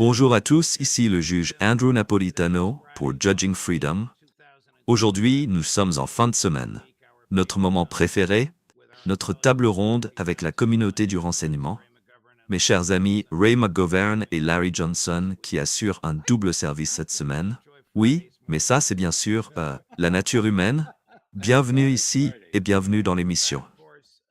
Bonjour à tous, ici le juge Andrew Napolitano pour Judging Freedom. Aujourd'hui, nous sommes en fin de semaine. Notre moment préféré, notre table ronde avec la communauté du renseignement. Mes chers amis Ray McGovern et Larry Johnson qui assurent un double service cette semaine. Oui, mais ça c'est bien sûr la nature humaine. Bienvenue ici et bienvenue dans l'émission.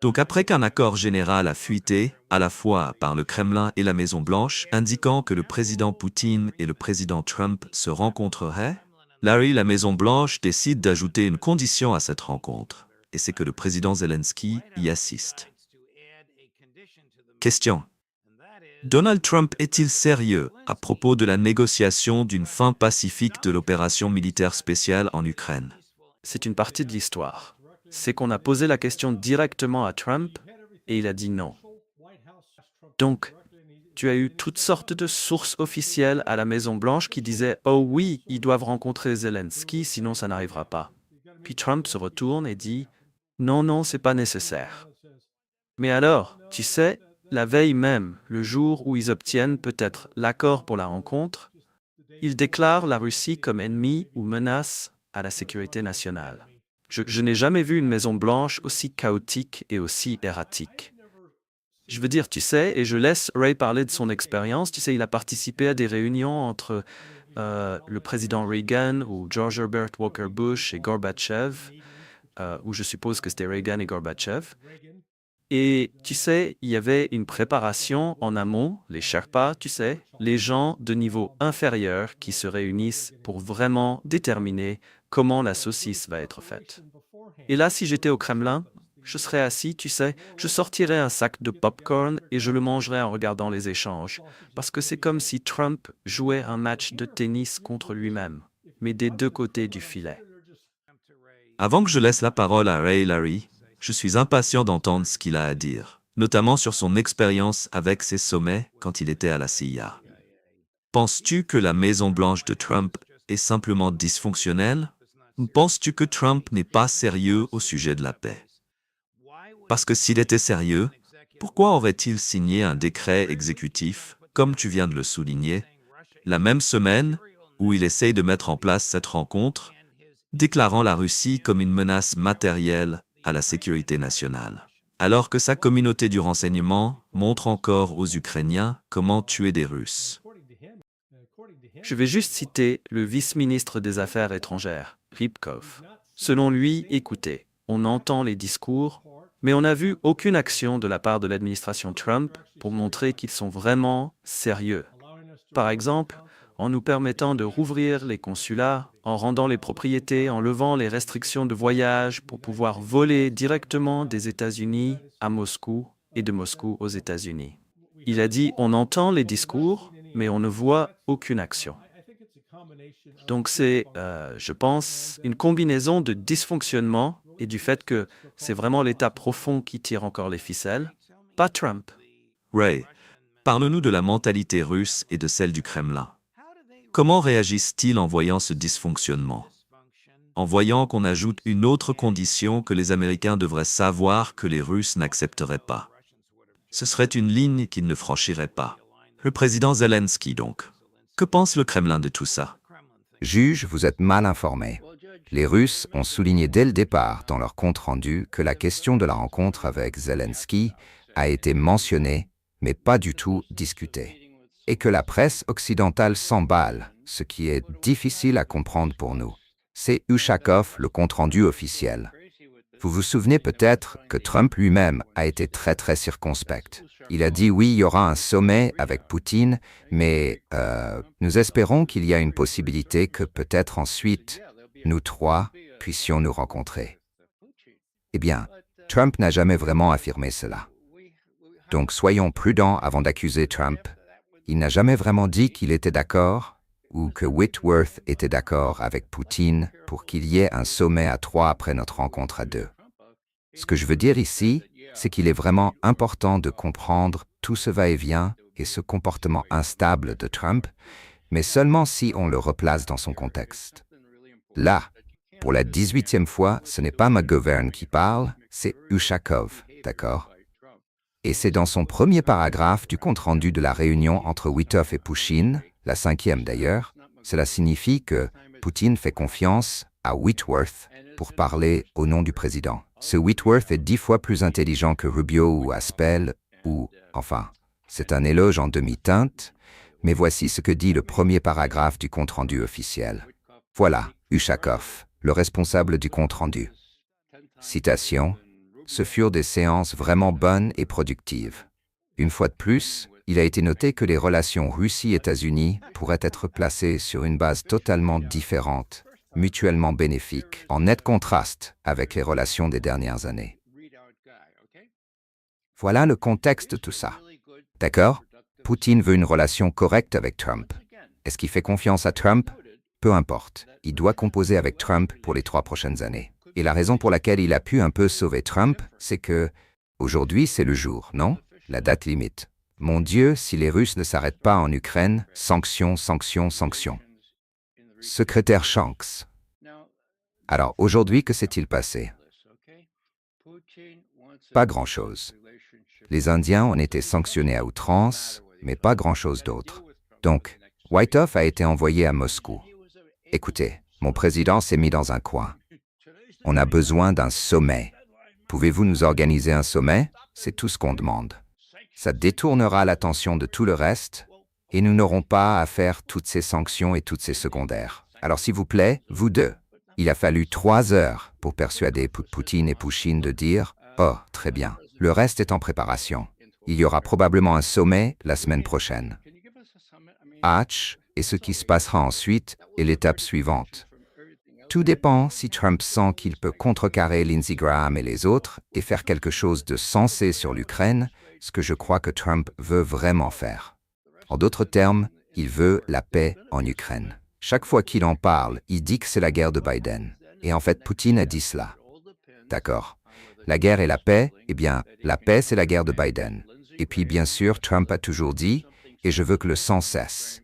Donc après qu'un accord général a fuité, à la fois par le Kremlin et la Maison-Blanche, indiquant que le président Poutine et le président Trump se rencontreraient, Larry, la Maison-Blanche, décide d'ajouter une condition à cette rencontre, et c'est que le président Zelensky y assiste. Question. Donald Trump est-il sérieux à propos de la négociation d'une fin pacifique de l'opération militaire spéciale en Ukraine? C'est une partie de l'histoire. C'est qu'on a posé la question directement à Trump et il a dit non. Donc, tu as eu toutes sortes de sources officielles à la Maison-Blanche qui disaient « Oh oui, ils doivent rencontrer Zelensky, sinon ça n'arrivera pas. » Puis Trump se retourne et dit « Non, non, c'est pas nécessaire. » Mais alors, tu sais, la veille même, le jour où ils obtiennent peut-être l'accord pour la rencontre, ils déclarent la Russie comme ennemi ou menace à la sécurité nationale. Je n'ai jamais vu une Maison-Blanche aussi chaotique et aussi erratique. Je veux dire, tu sais, et je laisse Ray parler de son expérience, tu sais, il a participé à des réunions entre le président Reagan ou George Herbert Walker Bush et Gorbatchev, où je suppose que c'était Reagan et Gorbatchev. Et tu sais, il y avait une préparation en amont, les Sherpas, tu sais, les gens de niveau inférieur qui se réunissent pour vraiment déterminer comment la saucisse va être faite. Et là, si j'étais au Kremlin, je serais assis, tu sais, je sortirais un sac de popcorn et je le mangerais en regardant les échanges, parce que c'est comme si Trump jouait un match de tennis contre lui-même, mais des deux côtés du filet. Avant que je laisse la parole à Ray Larry, je suis impatient d'entendre ce qu'il a à dire, notamment sur son expérience avec ses sommets quand il était à la CIA. Penses-tu que la Maison-Blanche de Trump est simplement dysfonctionnelle? Ou penses-tu que Trump n'est pas sérieux au sujet de la paix? Parce que s'il était sérieux, pourquoi aurait-il signé un décret exécutif, comme tu viens de le souligner, la même semaine où il essaye de mettre en place cette rencontre, déclarant la Russie comme une menace matérielle à la sécurité nationale, alors que sa communauté du renseignement montre encore aux Ukrainiens comment tuer des Russes? Je vais juste citer le vice-ministre des Affaires étrangères, Rybkov. Selon lui, écoutez, on entend les discours, mais on n'a vu aucune action de la part de l'administration Trump pour montrer qu'ils sont vraiment sérieux. Par exemple, en nous permettant de rouvrir les consulats, en rendant les propriétés, en levant les restrictions de voyage pour pouvoir voler directement des États-Unis à Moscou et de Moscou aux États-Unis. Il a dit, on entend les discours, mais on ne voit aucune action. Donc c'est, je pense, une combinaison de dysfonctionnement et du fait que c'est vraiment l'État profond qui tire encore les ficelles, pas Trump. Ray, parle-nous de la mentalité russe et de celle du Kremlin. Comment réagissent-ils en voyant ce dysfonctionnement? En voyant qu'on ajoute une autre condition que les Américains devraient savoir que les Russes n'accepteraient pas. Ce serait une ligne qu'ils ne franchiraient pas. Le président Zelensky, donc. Que pense le Kremlin de tout ça? Juge, vous êtes mal informé. Les Russes ont souligné dès le départ dans leur compte-rendu que la question de la rencontre avec Zelensky a été mentionnée, mais pas du tout discutée. Et que la presse occidentale s'emballe, ce qui est difficile à comprendre pour nous. C'est Ushakov, le compte-rendu officiel. Vous vous souvenez peut-être que Trump lui-même a été très circonspect. Il a dit oui, il y aura un sommet avec Poutine, mais nous espérons qu'il y a une possibilité que peut-être ensuite, nous trois puissions nous rencontrer. Eh bien, Trump n'a jamais vraiment affirmé cela. Donc soyons prudents avant d'accuser Trump. Il n'a jamais vraiment dit qu'il était d'accord ou que Whitworth était d'accord avec Poutine pour qu'il y ait un sommet à 3 après notre rencontre à 2. Ce que je veux dire ici, c'est qu'il est vraiment important de comprendre tout ce va-et-vient et ce comportement instable de Trump, mais seulement si on le replace dans son contexte. Là, pour la 18e fois, ce n'est pas McGovern qui parle, c'est Ushakov, d'accord? Et c'est dans son premier paragraphe du compte-rendu de la réunion entre Witov et Pouchine, la 5e d'ailleurs, cela signifie que Poutine fait confiance à Whitworth pour parler au nom du président. Ce Whitworth est 10 fois plus intelligent que Rubio ou Aspel, enfin, c'est un éloge en demi-teinte, mais voici ce que dit le premier paragraphe du compte-rendu officiel. Voilà, Ushakov, le responsable du compte-rendu. Citation. Ce furent des séances vraiment bonnes et productives. Une fois de plus, il a été noté que les relations Russie-États-Unis pourraient être placées sur une base totalement différente, mutuellement bénéfique, en net contraste avec les relations des dernières années. Voilà le contexte de tout ça. D'accord? Poutine veut une relation correcte avec Trump. Est-ce qu'il fait confiance à Trump? Peu importe. Il doit composer avec Trump pour les 3 prochaines années. Et la raison pour laquelle il a pu un peu sauver Trump, c'est que aujourd'hui, c'est le jour, non? La date limite. Mon Dieu, si les Russes ne s'arrêtent pas en Ukraine, sanctions, sanctions, sanctions. Secrétaire Shanks. Alors aujourd'hui, que s'est-il passé? Pas grand-chose. Les Indiens ont été sanctionnés à outrance, mais pas grand-chose d'autre. Donc, Witov a été envoyé à Moscou. Écoutez, mon président s'est mis dans un coin. On a besoin d'un sommet. Pouvez-vous nous organiser un sommet? C'est tout ce qu'on demande. Ça détournera l'attention de tout le reste et nous n'aurons pas à faire toutes ces sanctions et toutes ces secondaires. Alors s'il vous plaît, vous deux. Il a fallu 3 heures pour persuader Poutine et Pouchine de dire « Oh, très bien, le reste est en préparation. Il y aura probablement un sommet la semaine prochaine. » H et ce qui se passera ensuite est l'étape suivante. Tout dépend si Trump sent qu'il peut contrecarrer Lindsey Graham et les autres et faire quelque chose de sensé sur l'Ukraine, ce que je crois que Trump veut vraiment faire. En d'autres termes, il veut la paix en Ukraine. Chaque fois qu'il en parle, il dit que c'est la guerre de Biden. Et en fait, Poutine a dit cela. D'accord. La guerre et la paix, eh bien, la paix, c'est la guerre de Biden. Et puis, bien sûr, Trump a toujours dit « et je veux que le sang cesse ».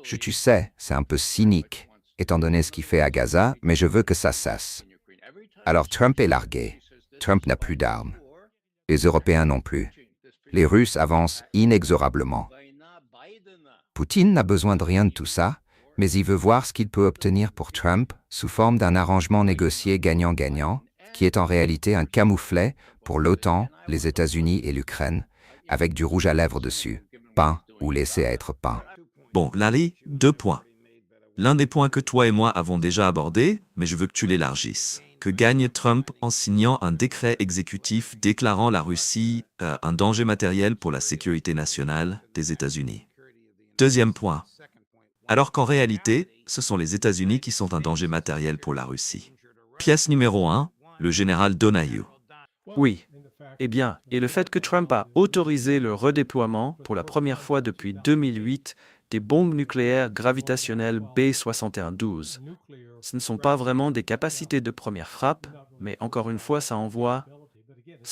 Tu sais, c'est un peu cynique, étant donné ce qu'il fait à Gaza, mais je veux que ça cesse. Alors Trump est largué. Trump n'a plus d'armes. Les Européens non plus. Les Russes avancent inexorablement. Poutine n'a besoin de rien de tout ça, mais il veut voir ce qu'il peut obtenir pour Trump sous forme d'un arrangement négocié gagnant-gagnant, qui est en réalité un camouflet pour l'OTAN, les États-Unis et l'Ukraine, avec du rouge à lèvres dessus, peint ou laissé à être peint. Bon, Larry, 2 points. L'un des points que toi et moi avons déjà abordé, mais je veux que tu l'élargisses. Que gagne Trump en signant un décret exécutif déclarant la Russie un danger matériel pour la sécurité nationale des États-Unis? Deuxième point. Alors qu'en réalité, ce sont les États-Unis qui sont un danger matériel pour la Russie. Pièce numéro 1, le général Donahue. Oui. Eh bien, et le fait que Trump a autorisé le redéploiement, pour la première fois depuis 2008, des bombes nucléaires gravitationnelles B-61-12. Ce ne sont pas vraiment des capacités de première frappe, mais encore une fois, ça envoie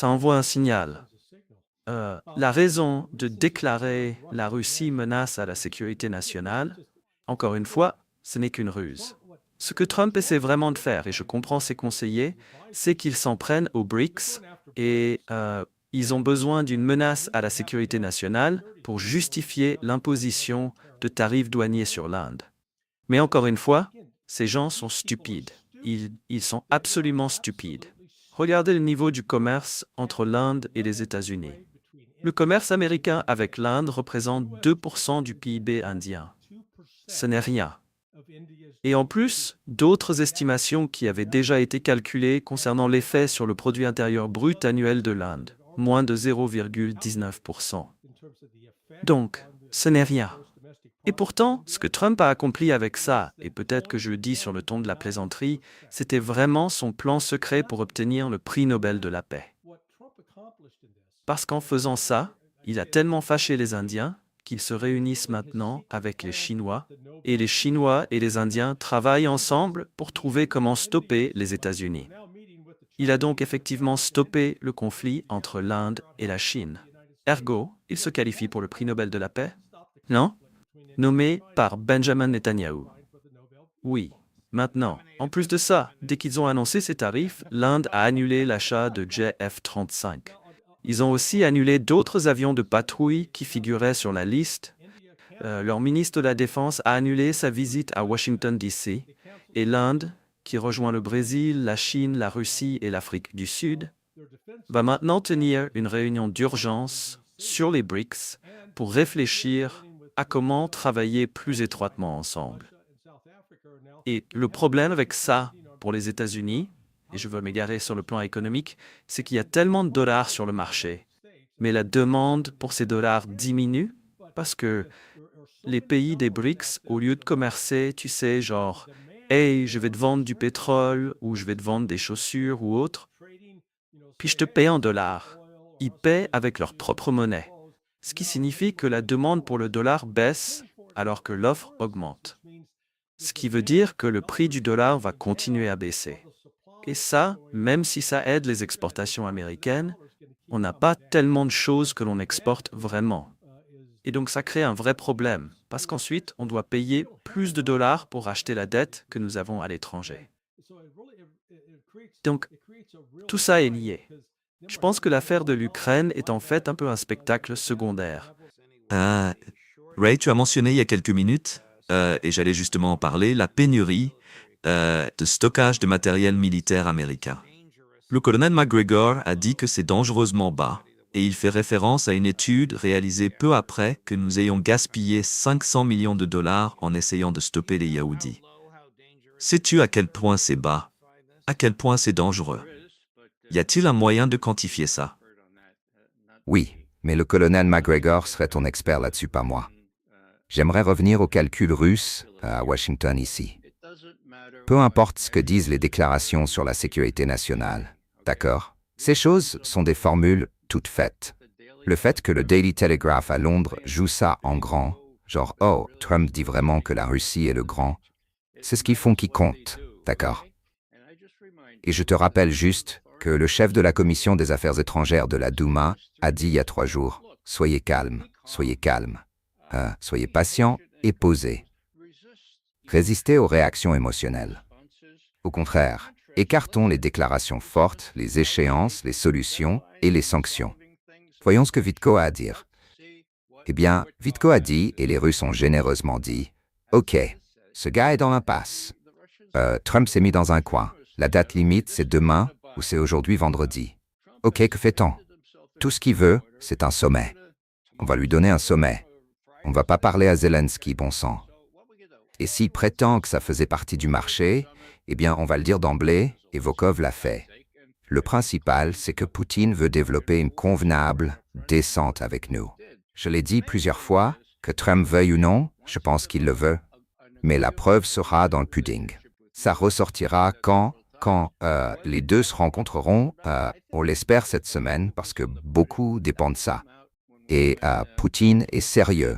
un signal. La raison de déclarer la Russie menace à la sécurité nationale, encore une fois, ce n'est qu'une ruse. Ce que Trump essaie vraiment de faire, et je comprends ses conseillers, c'est qu'ils s'en prennent aux BRICS et ils ont besoin d'une menace à la sécurité nationale pour justifier l'imposition de tarifs douaniers sur l'Inde. Mais encore une fois, ces gens sont stupides. Ils sont absolument stupides. Regardez le niveau du commerce entre l'Inde et les États-Unis. Le commerce américain avec l'Inde représente 2% du PIB indien. Ce n'est rien. Et en plus, d'autres estimations qui avaient déjà été calculées concernant l'effet sur le produit intérieur brut annuel de l'Inde, moins de 0,19%. Donc, ce n'est rien. Et pourtant, ce que Trump a accompli avec ça, et peut-être que je le dis sur le ton de la plaisanterie, c'était vraiment son plan secret pour obtenir le prix Nobel de la paix. Parce qu'en faisant ça, il a tellement fâché les Indiens qu'ils se réunissent maintenant avec les Chinois, et les Chinois et les Indiens travaillent ensemble pour trouver comment stopper les États-Unis. Il a donc effectivement stoppé le conflit entre l'Inde et la Chine. Ergo, il se qualifie pour le prix Nobel de la paix? Non? Nommé par Benjamin Netanyahu. Oui. Maintenant, en plus de ça, dès qu'ils ont annoncé ces tarifs, l'Inde a annulé l'achat de JF-35. Ils ont aussi annulé d'autres avions de patrouille qui figuraient sur la liste. Leur ministre de la Défense a annulé sa visite à Washington, D.C. Et l'Inde, qui rejoint le Brésil, la Chine, la Russie et l'Afrique du Sud, va maintenant tenir une réunion d'urgence sur les BRICS pour réfléchir à comment travailler plus étroitement ensemble. Et le problème avec ça pour les États-Unis, et je veux m'égarer sur le plan économique, c'est qu'il y a tellement de dollars sur le marché, mais la demande pour ces dollars diminue parce que les pays des BRICS, au lieu de commercer, tu sais, genre, hey, je vais te vendre du pétrole ou je vais te vendre des chaussures ou autre, puis je te paie en dollars. Ils paient avec leur propre monnaie, ce qui signifie que la demande pour le dollar baisse alors que l'offre augmente. Ce qui veut dire que le prix du dollar va continuer à baisser. Et ça, même si ça aide les exportations américaines, on n'a pas tellement de choses que l'on exporte vraiment. Et donc ça crée un vrai problème, parce qu'ensuite, on doit payer plus de dollars pour acheter la dette que nous avons à l'étranger. Donc, tout ça est lié. Je pense que l'affaire de l'Ukraine est en fait un peu un spectacle secondaire. Ah, Ray, tu as mentionné il y a quelques minutes, et j'allais justement en parler, la pénurie de stockage de matériel militaire américain. Le colonel McGregor a dit que c'est dangereusement bas, et il fait référence à une étude réalisée peu après que nous ayons gaspillé 500 millions de dollars en essayant de stopper les Yaoudis. Sais-tu à quel point c'est bas? À quel point c'est dangereux? Y a-t-il un moyen de quantifier ça? Oui, mais le colonel McGregor serait ton expert là-dessus, pas moi. J'aimerais revenir aux calculs russes à Washington ici. Peu importe ce que disent les déclarations sur la sécurité nationale, d'accord? Ces choses sont des formules toutes faites. Le fait que le Daily Telegraph à Londres joue ça en grand, genre « Oh, Trump dit vraiment que la Russie est le grand », c'est ce qu'ils font qui compte, d'accord? Et je te rappelle juste que le chef de la commission des affaires étrangères de la Douma a dit il y a 3 jours « Soyez calme, soyez calme, soyez patient et posé. Résistez aux réactions émotionnelles. Au contraire, écartons les déclarations fortes, les échéances, les solutions et les sanctions. Voyons ce que Vitko a à dire. Eh bien, Vitko a dit, et les Russes ont généreusement dit, « Ok, ce gars est dans l'impasse. Trump s'est mis dans un coin. La date limite, c'est demain ou c'est aujourd'hui vendredi. Ok, que fait-on? Tout ce qu'il veut, c'est un sommet. On va lui donner un sommet. On ne va pas parler à Zelensky, bon sang. Et s'il prétend que ça faisait partie du marché, eh bien, on va le dire d'emblée, et Volkov l'a fait. Le principal, c'est que Poutine veut développer une convenable descente avec nous. Je l'ai dit plusieurs fois, que Trump veuille ou non, je pense qu'il le veut. Mais la preuve sera dans le pudding. Ça ressortira quand les deux se rencontreront, on l'espère cette semaine, parce que beaucoup dépend de ça. Et Poutine est sérieux.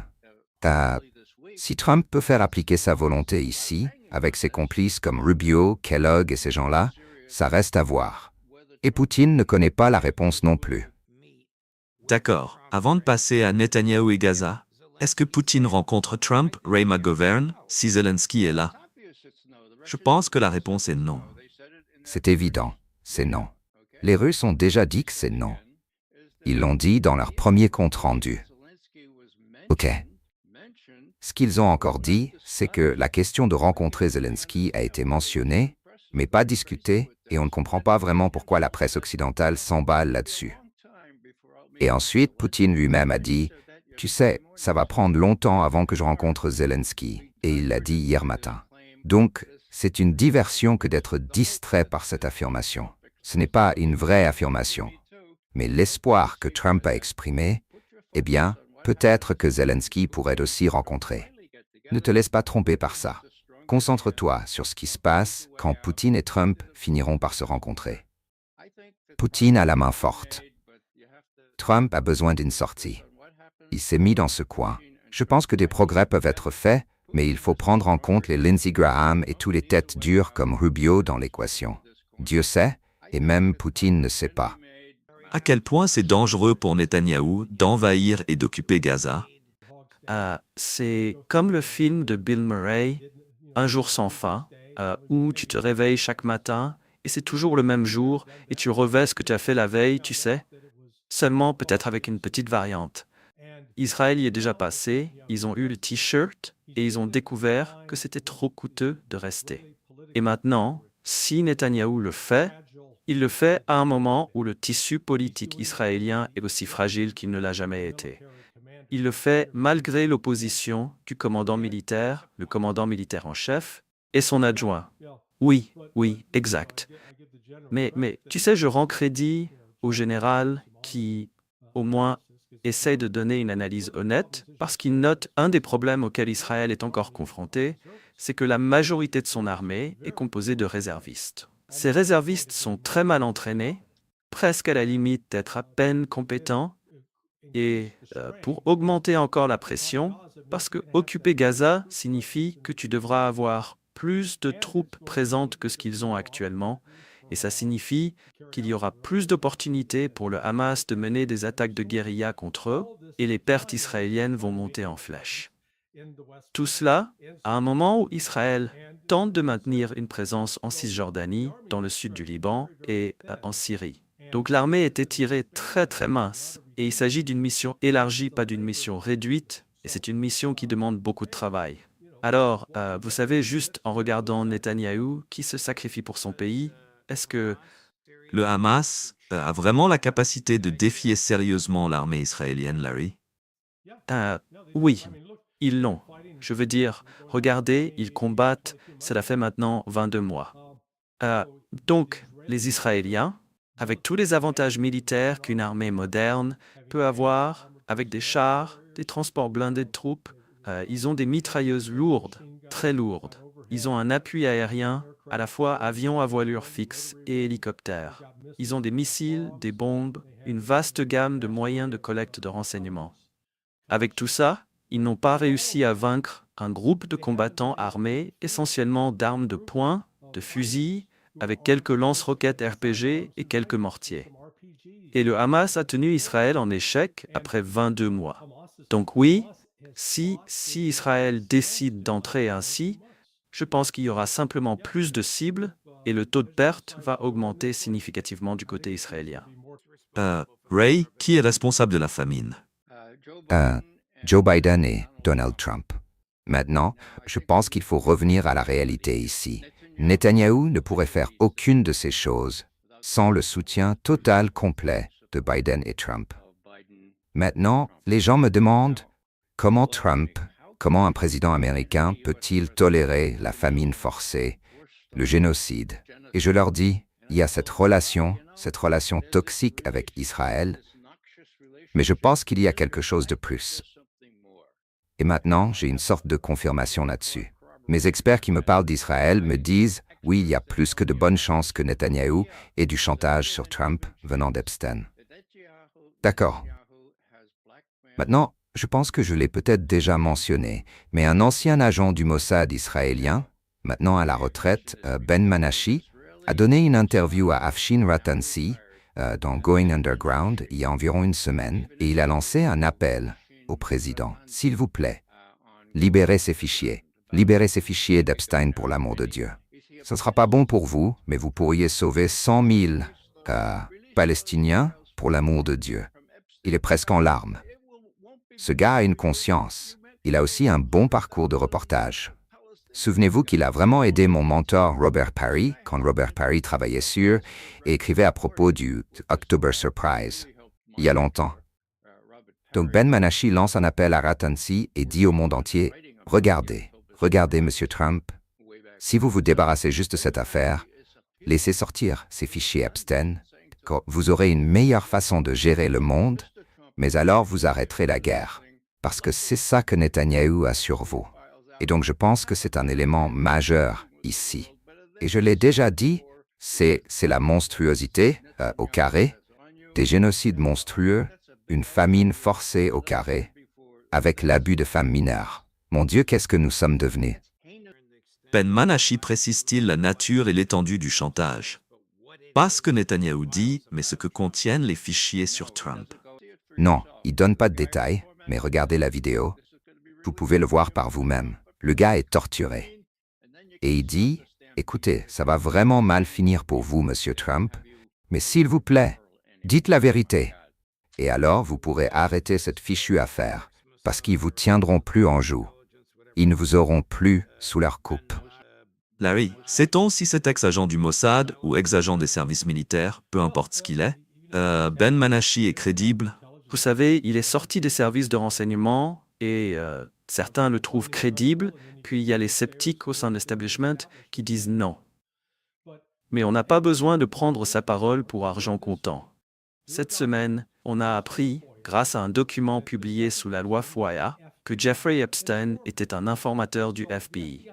Si Trump peut faire appliquer sa volonté ici, avec ses complices comme Rubio, Kellogg et ces gens-là, ça reste à voir. Et Poutine ne connaît pas la réponse non plus. D'accord. Avant de passer à Netanyahou et Gaza, est-ce que Poutine rencontre Trump, Ray McGovern, si Zelensky est là? Je pense que la réponse est non. C'est évident, c'est non. Les Russes ont déjà dit que c'est non. Ils l'ont dit dans leur premier compte rendu. Ok. Ce qu'ils ont encore dit, c'est que la question de rencontrer Zelensky a été mentionnée, mais pas discutée, et on ne comprend pas vraiment pourquoi la presse occidentale s'emballe là-dessus. Et ensuite, Poutine lui-même a dit « Tu sais, ça va prendre longtemps avant que je rencontre Zelensky », et il l'a dit hier matin. Donc, c'est une diversion que d'être distrait par cette affirmation. Ce n'est pas une vraie affirmation. Mais l'espoir que Trump a exprimé, eh bien, peut-être que Zelensky pourrait aussi rencontrer. Ne te laisse pas tromper par ça. Concentre-toi sur ce qui se passe quand Poutine et Trump finiront par se rencontrer. Poutine a la main forte. Trump a besoin d'une sortie. Il s'est mis dans ce coin. Je pense que des progrès peuvent être faits, mais il faut prendre en compte les Lindsey Graham et tous les têtes dures comme Rubio dans l'équation. Dieu sait, et même Poutine ne sait pas. À quel point c'est dangereux pour Netanyahou d'envahir et d'occuper Gaza? C'est comme le film de Bill Murray, Un jour sans fin, où tu te réveilles chaque matin et c'est toujours le même jour et tu revais ce que tu as fait la veille, tu sais. seulement peut-être avec une petite variante. Israël y est déjà passé, ils ont eu le t-shirt et ils ont découvert que c'était trop coûteux de rester. Et maintenant, si Netanyahou le fait, il le fait à un moment où le tissu politique israélien est aussi fragile qu'il ne l'a jamais été. Il le fait malgré l'opposition du commandant militaire, le commandant militaire en chef, et son adjoint. Oui, exact. Mais tu sais, je rends crédit au général qui, au moins, essaye de donner une analyse honnête, parce qu'il note un des problèmes auxquels Israël est encore confronté, c'est que la majorité de son armée est composée de réservistes. Ces réservistes sont très mal entraînés, presque à la limite d'être à peine compétents, et pour augmenter encore la pression, parce que occuper Gaza signifie que tu devras avoir plus de troupes présentes que ce qu'ils ont actuellement, et ça signifie qu'il y aura plus d'opportunités pour le Hamas de mener des attaques de guérilla contre eux, et les pertes israéliennes vont monter en flèche. Tout cela, à un moment où Israël tente de maintenir une présence en Cisjordanie, dans le sud du Liban et en Syrie. Donc l'armée est étirée très mince, et il s'agit d'une mission élargie, pas d'une mission réduite, et c'est une mission qui demande beaucoup de travail. Alors, vous savez, juste en regardant Netanyahou, qui se sacrifie pour son pays, est-ce que... Le Hamas a vraiment la capacité de défier sérieusement l'armée israélienne, Larry? Oui, ils l'ont. Je veux dire, regardez, ils combattent, cela fait maintenant 22 mois. Donc, les Israéliens, avec tous les avantages militaires qu'une armée moderne peut avoir, avec des chars, des transports blindés de troupes, ils ont des mitrailleuses lourdes, très lourdes. Ils ont un appui aérien, à la fois avions à voilure fixe et hélicoptères. Ils ont des missiles, des bombes, une vaste gamme de moyens de collecte de renseignements. Avec tout ça, ils n'ont pas réussi à vaincre un groupe de combattants armés essentiellement d'armes de poing, de fusils, avec quelques lance-roquettes RPG et quelques mortiers. Et le Hamas a tenu Israël en échec après 22 mois. Donc oui, si Israël décide d'entrer ainsi, je pense qu'il y aura simplement plus de cibles et le taux de perte va augmenter significativement du côté israélien. Ray, qui est responsable de la famine? Joe Biden et Donald Trump. Maintenant, je pense qu'il faut revenir à la réalité ici. Netanyahou ne pourrait faire aucune de ces choses sans le soutien total complet de Biden et Trump. Maintenant, les gens me demandent comment un président américain peut-il tolérer la famine forcée, le génocide? Et je leur dis, il y a cette relation toxique avec Israël, mais je pense qu'il y a quelque chose de plus. Et maintenant, j'ai une sorte de confirmation là-dessus. Mes experts qui me parlent d'Israël me disent, oui, il y a plus que de bonnes chances que Netanyahou ait du chantage sur Trump venant d'Epstein. D'accord. Maintenant, je pense que je l'ai peut-être déjà mentionné, mais un ancien agent du Mossad israélien, maintenant à la retraite, Ben Manashi, a donné une interview à Afshin Ratansi dans Going Underground il y a environ une semaine, et il a lancé un appel au président. S'il vous plaît, libérez ces fichiers. Libérez ces fichiers d'Epstein pour l'amour de Dieu. Ce ne sera pas bon pour vous, mais vous pourriez sauver 100 000 Palestiniens pour l'amour de Dieu. Il est presque en larmes. Ce gars a une conscience. Il a aussi un bon parcours de reportage. Souvenez-vous qu'il a vraiment aidé mon mentor Robert Parry quand Robert Parry travaillait sur et écrivait à propos du October Surprise, il y a longtemps. Donc Ben Manashi lance un appel à Ratansi et dit au monde entier, « Regardez, Monsieur Trump, si vous vous débarrassez juste de cette affaire, laissez sortir ces fichiers Epstein, vous aurez une meilleure façon de gérer le monde, mais alors vous arrêterez la guerre, parce que c'est ça que Netanyahou a sur vous. » Et donc je pense que c'est un élément majeur ici. Et je l'ai déjà dit, c'est la monstruosité au carré, des génocides monstrueux, une famine forcée au carré, avec l'abus de femmes mineures. Mon Dieu, qu'est-ce que nous sommes devenus? Ben Manashi précise-t-il la nature et l'étendue du chantage? Pas ce que Netanyahou dit, mais ce que contiennent les fichiers sur Trump. Non, il ne donne pas de détails, mais regardez la vidéo. Vous pouvez le voir par vous-même. Le gars est torturé. Et il dit, « Écoutez, ça va vraiment mal finir pour vous, Monsieur Trump, mais s'il vous plaît, dites la vérité. Et alors vous pourrez arrêter cette fichue affaire, parce qu'ils vous tiendront plus en joue. Ils ne vous auront plus sous leur coupe. Larry, sait-on si cet ex-agent du Mossad ou ex-agent des services militaires, peu importe ce qu'il est, Ben Manashi est crédible? Vous savez, il est sorti des services de renseignement et certains le trouvent crédible, puis il y a les sceptiques au sein de l'establishment qui disent non. Mais on n'a pas besoin de prendre sa parole pour argent comptant. Cette semaine, on a appris, grâce à un document publié sous la loi FOIA, que Jeffrey Epstein était un informateur du FBI.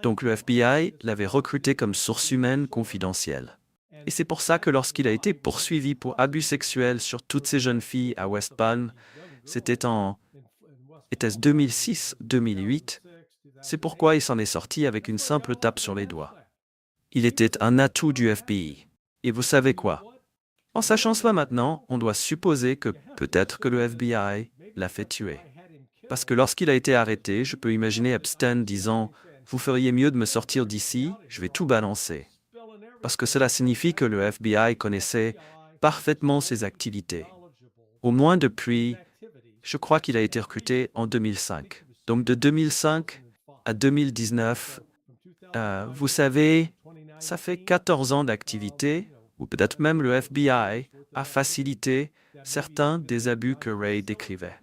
Donc le FBI l'avait recruté comme source humaine confidentielle. Et c'est pour ça que lorsqu'il a été poursuivi pour abus sexuels sur toutes ces jeunes filles à West Palm, c'était en 2006-2008, c'est pourquoi il s'en est sorti avec une simple tape sur les doigts. Il était un atout du FBI. Et vous savez quoi? En sachant cela maintenant, on doit supposer que peut-être que le FBI l'a fait tuer. Parce que lorsqu'il a été arrêté, je peux imaginer Epstein disant « Vous feriez mieux de me sortir d'ici, je vais tout balancer. » Parce que cela signifie que le FBI connaissait parfaitement ses activités. Au moins depuis, je crois qu'il a été recruté en 2005. Donc de 2005 à 2019, vous savez, ça fait 14 ans d'activité, ou peut-être même le FBI a facilité certains des abus que Ray décrivait.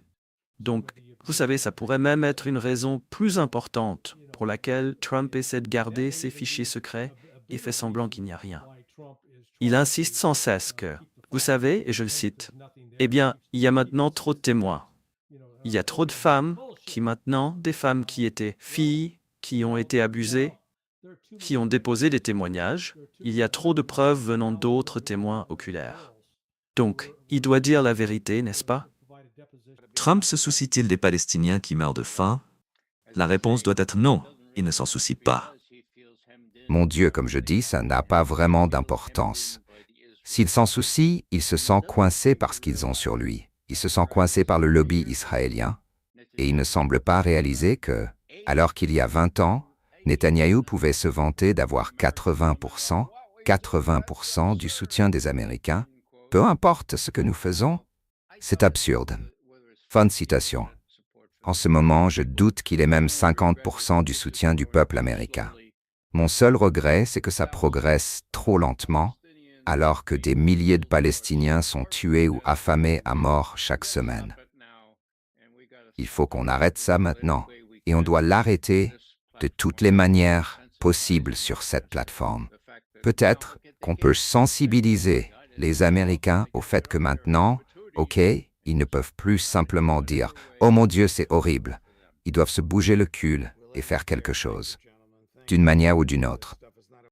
Donc, vous savez, ça pourrait même être une raison plus importante pour laquelle Trump essaie de garder ses fichiers secrets et fait semblant qu'il n'y a rien. Il insiste sans cesse que, vous savez, et je le cite, « Eh bien, il y a maintenant trop de témoins. Il y a trop de femmes qui maintenant, des femmes qui étaient filles, qui ont été abusées, qui ont déposé des témoignages. Il y a trop de preuves venant d'autres témoins oculaires. Donc, il doit dire la vérité, n'est-ce pas? » Trump se soucie-t-il des Palestiniens qui meurent de faim? La réponse doit être non, il ne s'en soucie pas. Mon Dieu, comme je dis, ça n'a pas vraiment d'importance. S'il s'en soucie, il se sent coincé par ce qu'ils ont sur lui. Il se sent coincé par le lobby israélien. Et il ne semble pas réaliser que, alors qu'il y a 20 ans, Netanyahou pouvait se vanter d'avoir 80% du soutien des Américains. Peu importe ce que nous faisons, c'est absurde. Fin de citation. En ce moment, je doute qu'il ait même 50% du soutien du peuple américain. Mon seul regret, c'est que ça progresse trop lentement, alors que des milliers de Palestiniens sont tués ou affamés à mort chaque semaine. Il faut qu'on arrête ça maintenant, et on doit l'arrêter de toutes les manières possibles sur cette plateforme. Peut-être qu'on peut sensibiliser les Américains au fait que maintenant, OK, ils ne peuvent plus simplement dire « Oh mon Dieu, c'est horrible ». Ils doivent se bouger le cul et faire quelque chose, d'une manière ou d'une autre.